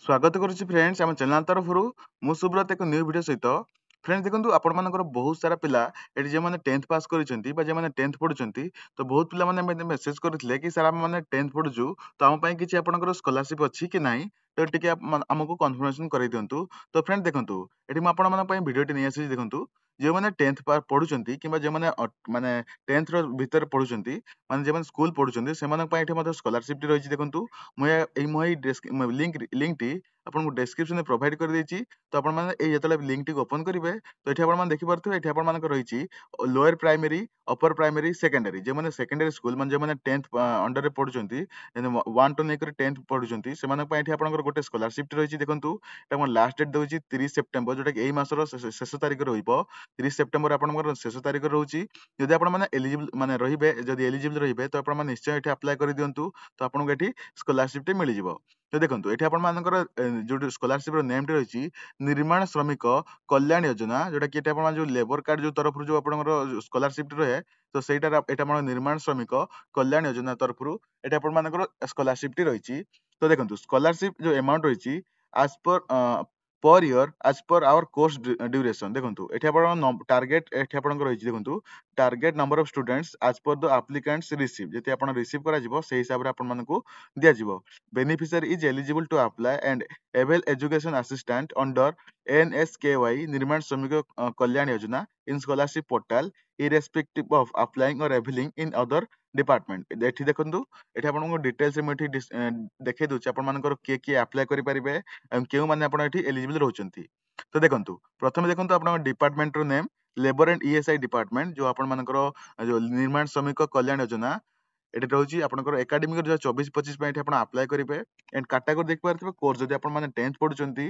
ସ୍ୱାଗତ କରୁଛି ଫ୍ରେଣ୍ଡସ୍ ଆମ ଚ୍ୟାନେଲ ତରଫରୁ ମୁଁ ସୁବ୍ରତ ଏକ ନ୍ୟୁ ଭିଡ଼ିଓ ସହିତ। ଫ୍ରେଣ୍ଡସ୍ ଦେଖନ୍ତୁ ଆପଣମାନଙ୍କର ବହୁତ ସାରା ପିଲା ଏଠି ଯେଉଁମାନେ 10th ପାସ୍ କରିଛନ୍ତି ବା ଯେଉଁମାନେ 10th ପଢୁଛନ୍ତି ତ ବହୁତ ପିଲାମାନେ ମୋତେ ମେସେଜ କରିଥିଲେ କି ସାର୍ ଆମେମାନେ 10th ପଢୁଛୁ ତ ଆମ ପାଇଁ କିଛି ଆପଣଙ୍କର ସ୍କଲାରସିପ୍ ଅଛି କି ନାହିଁ ତ ଟିକେ ଆମକୁ କନଫର୍ମେସନ କରେଇ ଦିଅନ୍ତୁ। ତ ଫ୍ରେଣ୍ଡ ଦେଖନ୍ତୁ ଏଠି ମୁଁ ଆପଣମାନଙ୍କ ପାଇଁ ଭିଡ଼ିଓଟି ନେଇ ଆସିଛି। ଦେଖନ୍ତୁ ଯେଉଁମାନେ 10th ପଢୁଛନ୍ତି କିମ୍ବା ଯେଉଁମାନେ ମାନେ 10th ର ଭିତରେ ପଢୁଛନ୍ତି ମାନେ ଯେଉଁମାନେ ସ୍କୁଲ ପଢୁଛନ୍ତି ସେମାନଙ୍କ ପାଇଁ ଏଠି ମଧ୍ୟ ସ୍କଲାରସିପ୍ ରହିଛି। ଦେଖନ୍ତୁ ମୁଁ ଏଇ ଲିଙ୍କଟି ଆପଣଙ୍କୁ ଡେସ୍କ୍ରିପସନରେ ପ୍ରୋଭାଇଡ କରିଦେଇଛି। ତ ଆପଣମାନେ ଏଇ ଯେତେବେଳେ ଲିଙ୍କଟିକୁ ଓପନ କରିବେ ତ ଏଠି ଆପଣମାନେ ଦେଖିପାରୁଥିବେ ଏଠି ଆପଣମାନଙ୍କର ରହିଛି ଲୋୟର ପ୍ରାଇମେରୀ, ଅପର ପ୍ରାଇମେରୀ, ସେକେଣ୍ଡାରୀ। ଯେଉଁମାନେ ସେକେଣ୍ଡାରୀ ସ୍କୁଲ ମାନେ ଯେଉଁମାନେ 10th ଅଣ୍ଡରରେ ପଢୁଛନ୍ତି 1 ଟୁ ନେଇକରି 10th ପଢୁଛନ୍ତି ସେମାନଙ୍କ ପାଇଁ ଏଠି ଆପଣଙ୍କର ଗୋଟେ ସ୍କଲାରସିପ୍ ରହିଛି। ଦେଖନ୍ତୁ ଏଟା ଆମର ଲାଷ୍ଟ ଡେଟ୍ ଦେଉଛି 30 ସେପ୍ଟେମ୍ବର, ଯୋଉଟା କି ଏଇ ମାସର ଶେଷ ତାରିଖ ରହିବ। 30 ସେପ୍ଟେମ୍ବର ଆପଣଙ୍କର ଶେଷ ତାରିଖ ରହୁଛି। ଯଦି ଆପଣମାନେ ଏଲିଜିବଲ ମାନେ ରହିବେ, ଯଦି ଏଲିଜିବଲ ରହିବେ ତ ଆପଣମାନେ ନିଶ୍ଚୟ ଏଠି ଆପ୍ଲାଏ କରିଦିଅନ୍ତୁ। ତ ଆପଣଙ୍କୁ ଏଠି ସ୍କଲାରସିପ୍ ଟି ମିଳିଯିବ। ତ ଦେଖନ୍ତୁ ଏଠି ଆପଣମାନଙ୍କର ଯୋଉ ସ୍କଲାରସିପ୍ ର ନେମ୍ ଟି ରହିଛି ନିର୍ମାଣ ଶ୍ରମିକ କଲ୍ୟାଣ ଯୋଜନା, ଯୋଉଟା କି ଏଠି ଆପଣ ଯୋଉ ଲେବର କାର୍ଡ ଯୋଉ ତରଫରୁ ଯୋଉ ଆପଣଙ୍କର ସ୍କଲାରସିପ୍ ରହେ ତ ସେଇଟା ଏଟା ଆମର ନିର୍ମାଣ ଶ୍ରମିକ କଲ୍ୟାଣ ଯୋଜନା ତରଫରୁ ଏଠି ଆପଣମାନଙ୍କର ସ୍କଲାରସିପ୍ ଟି ରହିଛି। ତ ଦେଖନ୍ତୁ ସ୍କଲାରସିପ୍ ଯୋଉ ଆମାଉଣ୍ଟ ରହିଛି ଆଜ per year as per our course duration. देखो ये आप टार्गेट ये आपंकर रही देखो target number of students as per the applicants receive जी आप रिसीव कर हिसाब से आपको दिज्व। Beneficiary is eligible to apply and avail education assistant under NSKY Nirman Shramik Kalyan Yojana in scholarship portal irrespective of applying और एविलिंग इन अदर डिपार्टमेंट। एठी देखंतु एठी आपनको डिटेल्स में एठी देखै दोछि आपनकर के के अप्लाई करि परिबे केउ माने आपण एठी एलिजिबल रहउचंती। तो देखंतु प्रथमे देखंतु आपन डिपार्टमेंट रो name labour and ESI department जो आपण मानकर जो निर्माण श्रमिक कल्याण योजना एठी रहउची आपनकर एकेडमिक 24-25 पे एठी आपण अप्लाई करिवे। एंड कैटेगरी देख पारथिबे कोर्स जदि आपण माने 10th पढुचंती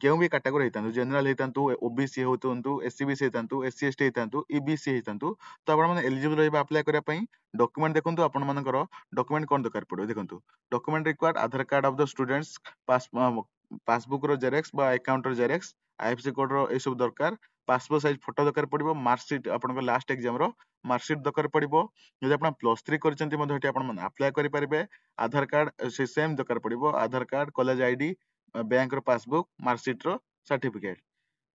केउ भी कैटेगरी हेतांतु जनरल हेतांतु OBC होतंतु SC BC हेतांतु SC ST हेतांतु EBC हेतांतु तो आपण माने एलिजिबल रहबे अप्लाई करिया पई। डॉक्यूमेंट देखंतु आपण मानकर डॉक्यूमेंट कोन दरकार पड़ो। देखंतु document required Aadhaar card of the students passbook रो जेरक्स बा अकाउंट रो जेरक्स IFSC कोड रो ए सब दरकार। पासपोर्ट साइज फोटो दरकार पड़िबो। मार्कशीट आपन लास्ट एग्जाम रो मार्कशीट दरकार पड़िबो। जदि आपण +3 करचंती मध्ये हेटी आपण अप्लाई करि परिबे। आधार कार्ड से सेम दरकार पड़िबो। आधार कार्ड, कॉलेज आईडी, बैंक रो पासबुक, मार्कशीट रो सर्टिफिकेट।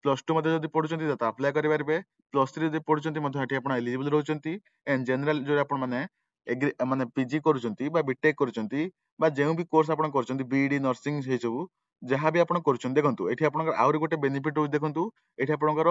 +2 मध्ये जदि पढुचंती त अप्लाई करि परिबे। +3 जदि पढुचंती मध्ये हेटी आपण एलिजिबल रहउचंती। एंड जनरल जो आपण माने माने PG करूचंती बा बीटेक करूचंती बा जेउ भी कोर्स आपण करूचंती BEd नर्सिंग हे सब जहाँ भी आपण करूचंती। देखंतु एठी आपनकर आउर गोटे बेनिफिट हो। देखंतु एठी आपनकर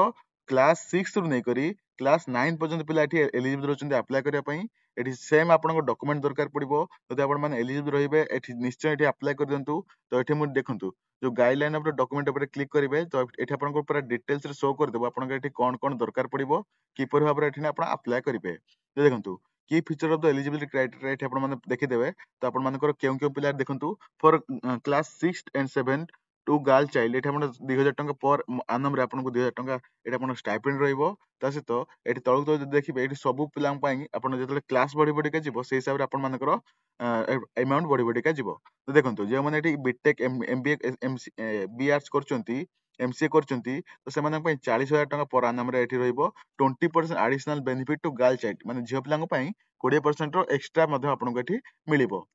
क्लास 6 रु नै करी क्लास 9 पर्यंत पिला एठी एलिजिबल रहउचंती अप्लाई करिया पई। एठी सेम आपनकर डॉक्यूमेंट दरकार पड़िबो। जदि आपण माने एलिजिबल रहिबे एठी निश्चय एठी अप्लाई कर दियंतु। तो एठी मु देखंतु जो गाइडलाइन ऑफ द डॉक्यूमेंट ऊपर क्लिक करिवे तो एठी आपनकर पूरा डिटेल्स रे शो कर देबो आपनकर एठी कोन कोन दरकार पड़िबो किपर भाबरे एठी आपण अप्लाई करिवे। तो देखंतु की feature of the eligibility criteria एठी आपण माने देखि देबे। तो आपण मानकर केउ केउ पिला देखंतु for class 6 and 7 to girl child एठी आपण 2000 टंका पर आनम रे आपनको 2000 टंका एठी आपण स्टाइपेंड रहइबो। ता सहित एठी तळक तो देखिबे एठी सब पिला पई आपण जेतले क्लास बढ़ी बढ़ी के जिवो से हिसाब रे आपण मानकर अमाउंट बढ़ी बढ़ी के जिवो। तो देखंतु जे माने एठी बीटेक MBA BAर्ट्स करचंती MCA करचंती तो सेमान पई 40,000 टंका पर आनम रे एठी रहइबो। 20% additional benefit to girl child माने झियो पिलांग पई 20% रो एक्स्ट्रा मध्ये आपनको एठी मिलिबो।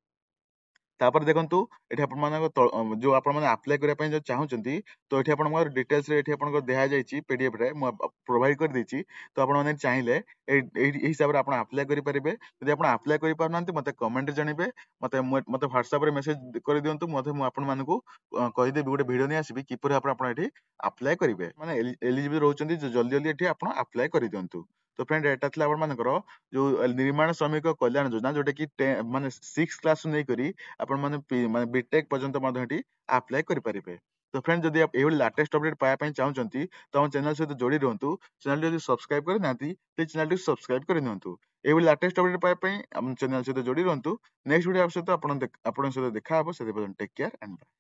तापर देखंतु एठी आपण मानक जो आपण माने अप्लाई करिया पई जो चाहुचंती तो एठी आपण मानकर डिटेल्स रे एठी आपनको देहा जायछि PDF रे मु प्रोवाइड कर देछि। तो आपण माने चाहिले एई हिसाब रे आपण अप्लाई करि परिबे। यदि आपण अप्लाई करि पारनांती मते कमेंट जणिबे। मते WhatsApp रे मेसेज कर दियंतु। मते मु आपण मानकु कहि देबी गोटे वीडियो नै आसीबी किपर आपण एठी अप्लाई करिवे। माने एलिजिबल रहउचंती जल्दी जल्दी एठी आपण अप्लाई करि दियंतु। तो फ्रेंड एटा थला आपण मानकर जो निर्माण श्रमिक कल्याण योजना जोटा कि माने 6 क्लास नै करी आपण माने बीटेक पर्यंत मध्ये एठी अप्लाई करि परिबे। तो फ्रेंड जदि आप एवढी लेटेस्ट अपडेट पाया पई चाहुचंती तो हम चैनल सहित जोड़ी रहंतु। चैनल जदि सब्सक्राइब करि नांती ते चैनल टी सब्सक्राइब करि नियंतु। एवढी लेटेस्ट अपडेट पाया पई हम चैनल सहित जोड़ी रहंतु। नेक्स्ट वीडियो आप सहित आपण सहित देखा हबो। से टेक केयर एंड बाय।